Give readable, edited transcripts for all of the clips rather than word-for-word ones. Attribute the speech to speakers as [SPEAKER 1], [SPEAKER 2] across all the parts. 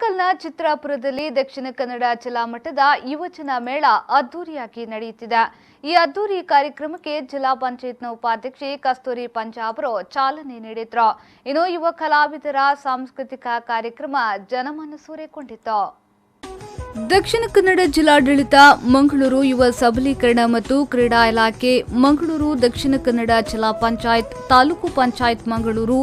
[SPEAKER 1] ಆನೇಕಲ್ನ ಚಿತ್ರಾಪುರದಲ್ಲಿ ದಕ್ಷಿಣ ಕನ್ನಡ ಜಿಲ್ಲಾ ಮಟ್ಟದ ಯುವಜನ ಮೇಳ ಅದ್ದೂರಿಯಾಗಿ ನಡೆಯುತ್ತಿದೆ. ಈ ಅದ್ದೂರಿ ಕಾರ್ಯಕ್ರಮಕ್ಕೆ ಜಿಲ್ಲಾ ಪಂಚಾಯತ್ನ ಉಪಾಧ್ಯಕ್ಷೆ ಕಸ್ತೂರಿ ಪಂಜಾಬರು ಚಾಲನೆ ನೀಡಿದ್ರು. ಇನ್ನು ಯುವ ಕಲಾವಿದರ ಸಾಂಸ್ಕೃತಿಕ ಕಾರ್ಯಕ್ರಮ ಜನಮನಸೂರೆಗೊಂಡಿತು. ದಕ್ಷಿಣ ಕನ್ನಡ ಜಿಲ್ಲಾಡಳಿತ, ಮಂಗಳೂರು ಯುವ ಸಬಲೀಕರಣ ಮತ್ತು ಕ್ರೀಡಾ ಇಲಾಖೆ, ಮಂಗಳೂರು ದಕ್ಷಿಣ ಕನ್ನಡ ಜಿಲ್ಲಾ ಪಂಚಾಯತ್, ತಾಲೂಕು ಪಂಚಾಯತ್ ಮಂಗಳೂರು,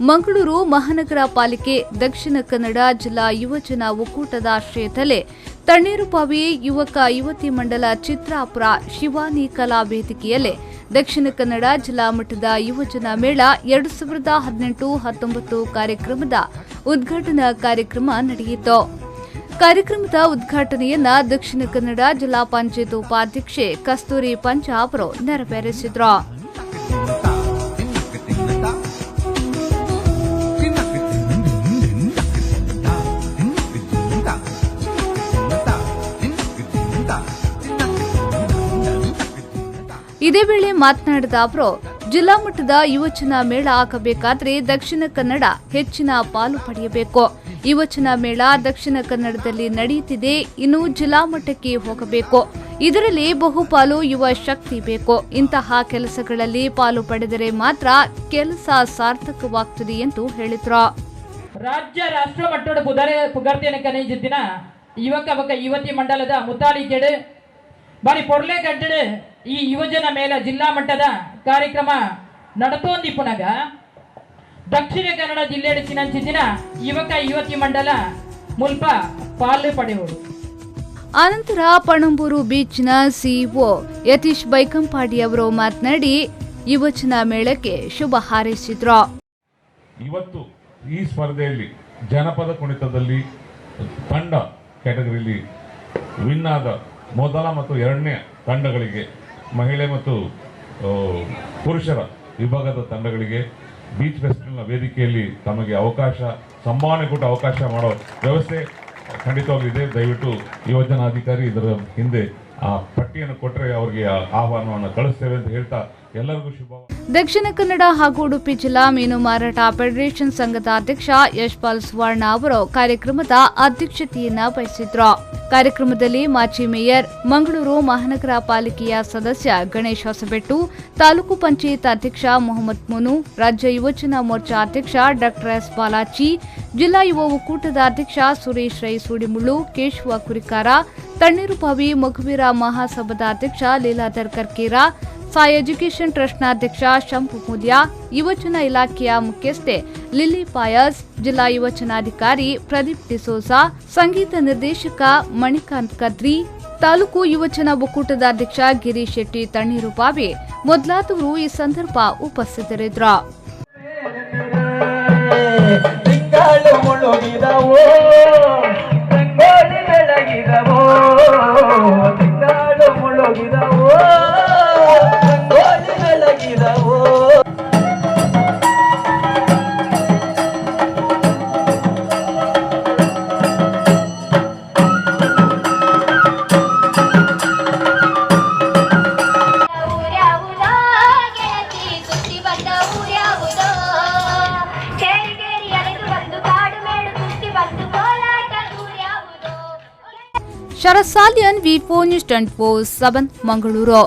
[SPEAKER 1] ಮಂಗಳೂರು ಮಹಾನಗರ ಪಾಲಿಕೆ, ದಕ್ಷಿಣ ಕನ್ನಡ ಜಿಲ್ಲಾ ಯುವಜನ ಒಕ್ಕೂಟದ ಆಶ್ರಯದಲ್ಲೇ ತಣ್ಣೀರುಬಾವಿ ಯುವಕ ಯುವತಿ ಮಂಡಲ ಚಿತ್ರಾಪುರ ಶಿವಾನಿ ಕಲಾ ವೇದಿಕೆಯಲ್ಲೇ ದಕ್ಷಿಣ ಕನ್ನಡ ಜಿಲ್ಲಾ ಮಟ್ಟದ ಯುವಜನ ಮೇಳ 2018-19 ಕಾರ್ಯಕ್ರಮದ ಉದ್ಘಾಟನಾ ಕಾರ್ಯಕ್ರಮ ನಡೆಯಿತು. ಕಾರ್ಯಕ್ರಮದ ಉದ್ಘಾಟನೆಯನ್ನ ದಕ್ಷಿಣ ಕನ್ನಡ ಜಿಲ್ಲಾ ಪಂಚಾಯತ್ ಉಪಾಧ್ಯಕ್ಷೆ ಕಸ್ತೂರಿ ಪಂಜಾಬರು ನೆರವೇರಿಸಿದ್ರು. ಇದೇ ವೇಳೆ ಮಾತನಾಡಿದ ಅವರು, ಜಿಲ್ಲಾ ಮಟ್ಟದ ಯುವಜನ ಮೇಳ ಆಗಬೇಕಾದ್ರೆ ದಕ್ಷಿಣ ಕನ್ನಡ ಹೆಚ್ಚಿನ ಪಾಲು ಪಡೆಯಬೇಕು. ಯುವಜನ ಮೇಳ ದಕ್ಷಿಣ ಕನ್ನಡದಲ್ಲಿ ನಡೆಯುತ್ತಿದೆ, ಇನ್ನು ಜಿಲ್ಲಾ ಮಟ್ಟಕ್ಕೆ ಹೋಗಬೇಕು. ಇದರಲ್ಲಿ ಬಹುಪಾಲು ಯುವ ಶಕ್ತಿ ಬೇಕು. ಇಂತಹ ಕೆಲಸಗಳಲ್ಲಿ ಪಾಲು ಪಡೆದರೆ ಮಾತ್ರ ಕೆಲಸ ಸಾರ್ಥಕವಾಗುತ್ತದೆ ಎಂದು ಹೇಳಿದರು.
[SPEAKER 2] ರಾಜ್ಯ ರಾಷ್ಟ್ರ ಮಟ್ಟದ ಪುಗರ್ತಿಯನ್ನು ಕನೆಯಿದ್ದಿನ ಯುವಕ ಯುವತಿ ಮಂಡಲದ ಮುತಾಳಿಕೆಡೆ ಬಾರಿ ಪೊರ್ಲೆ ಗಡ್ಡೆ ಈ ಯುವಜನ ಮೇಳ ಜಿಲ್ಲಾ ಮಟ್ಟದ ಕಾರ್ಯಕ್ರಮ ನಡತೋಂದಿಪ್ಪುನಗ ದಕ್ಷಿಣ ಕನ್ನಡ ಜಿಲ್ಲೆಯ ಚಿನ್ನ ಯುವಕ ಯುವತಿ ಮಂಡಲ ಮುಲ್ಪ ಪಾಲು ಪಡೆಯುವುದು.
[SPEAKER 1] ಆನಂತರ ಪಣಂಬೂರು ಬೀಚ್ನ ಸಿಇಒ ಯತೀಶ್ ಬೈಕಂಪಾಡಿ ಅವರು ಮಾತನಾಡಿ ಯುವಜನ ಮೇಳಕ್ಕೆ ಶುಭ ಹಾರೈಸಿದ್ರು.
[SPEAKER 3] ಇವತ್ತು ಈ ಸ್ಪರ್ಧೆಯಲ್ಲಿ ಜನಪದ ಕುಣಿತದಲ್ಲಿ ತಂಡ ಕ್ಯಾಟಗರಿಯಲ್ಲಿ ವಿನ್ ಆದ ಮೊದಲ ಮತ್ತು ಎರಡನೇ ತಂಡಗಳಿಗೆ, ಮಹಿಳೆ ಮತ್ತು ಪುರುಷರ ವಿಭಾಗದ ತಂಡಗಳಿಗೆ ಬೀಚ್ ಫೆಸ್ಟಿವಲ್ನ ವೇದಿಕೆಯಲ್ಲಿ ತಮಗೆ ಸಂಭಾವನೆ ಕೊಟ್ಟು ಅವಕಾಶ ಮಾಡೋ ವ್ಯವಸ್ಥೆ ಖಂಡಿತವಾಗಿದೆ. ದಯವಿಟ್ಟು ಯೋಜನಾಧಿಕಾರಿ ಇದರ ಹಿಂದೆ ಆ ಪಟ್ಟಿಯನ್ನು ಕೊಟ್ಟರೆ ಅವರಿಗೆ ಆಹ್ವಾನವನ್ನು ಕಳಿಸ್ತೇವೆ ಅಂತ ಹೇಳ್ತಾ ಎಲ್ಲರಿಗೂ ಶುಭ.
[SPEAKER 1] ದಕ್ಷಿಣ ಕನ್ನಡ ಹಾಗೂ ಉಡುಪಿ ಜಿಲ್ಲಾ ಮೀನು ಮಾರಾಟ ಫೆಡರೇಷನ್ ಸಂಘದ ಅಧ್ಯಕ್ಷ ಯಶ್ಪಾಲ್ ಸುವರ್ಣ ಅವರು ಕಾರ್ಯಕ್ರಮದ ಅಧ್ಯಕ್ಷತೆಯನ್ನ ವಹಿಸಿದ್ರು. ಕಾರ್ಯಕ್ರಮದಲ್ಲಿ ಮಾಜಿ ಮೇಯರ್, ಮಂಗಳೂರು ಮಹಾನಗರ ಪಾಲಿಕೆಯ ಸದಸ್ಯ ಗಣೇಶ್ ಹೊಸಬೆಟ್ಟು, ತಾಲೂಕು ಪಂಚಾಯತ್ ಅಧ್ಯಕ್ಷ ಮೊಹಮ್ಮದ್ ಮುನು, ರಾಜ್ಯ ಯುವಜನ ಮೋರ್ಚಾ ಅಧ್ಯಕ್ಷ ಡಾಕ್ಟರ್ ಎಸ್ ಬಾಲಾಜಿ, ಜಿಲ್ಲಾ ಯುವ ಒಕ್ಕೂಟದ ಅಧ್ಯಕ್ಷ ಸುರೇಶ್ ರೈ ಸೂಡಿಮುಳ್ಳು, ಕೇಶವ ಕುರಿಕಾರ, ತಣ್ಣೀರುಬಾವಿ ಮಗುವೀರ ಮಹಾಸಭಾದ ಅಧ್ಯಕ್ಷ ಲೀಲಾಧರ್ ಕರ್ಕೇರ, ಸಾಯಿ ಎಜುಕೇಷನ್ ಟ್ರಸ್ಟ್ನ ಅಧ್ಯಕ್ಷ ಶಂಭು ಮೂಲ್ಯ, ಯುವಜನ ಇಲಾಖೆಯ ಮುಖ್ಯಸ್ಥೆ ಲಿಲ್ಲಿ ಪಾಯಸ್, ಜಿಲ್ಲಾ ಯುವಜನಾಧಿಕಾರಿ ಪ್ರದೀಪ್ ಡಿಸೋಜಾ, ಸಂಗೀತ ನಿರ್ದೇಶಕ ಮಣಿಕಾಂತ್ ಕದ್ರಿ, ತಾಲೂಕು ಯುವಜನ ಒಕ್ಕೂಟದ ಅಧ್ಯಕ್ಷ ಗಿರೀಶ್ ಶೆಟ್ಟಿ ತಣ್ಣೀರುಬಾವಿ ಮೊದಲಾದವರು ಈ ಸಂದರ್ಭ ಉಪಸ್ಥಿತರಿದ್ದರು. ಶರತ್ ಸಾಲಿಯನ್, ವಿ4 ನ್ಯೂಸ್ 24/7 ಮಂಗಳೂರು.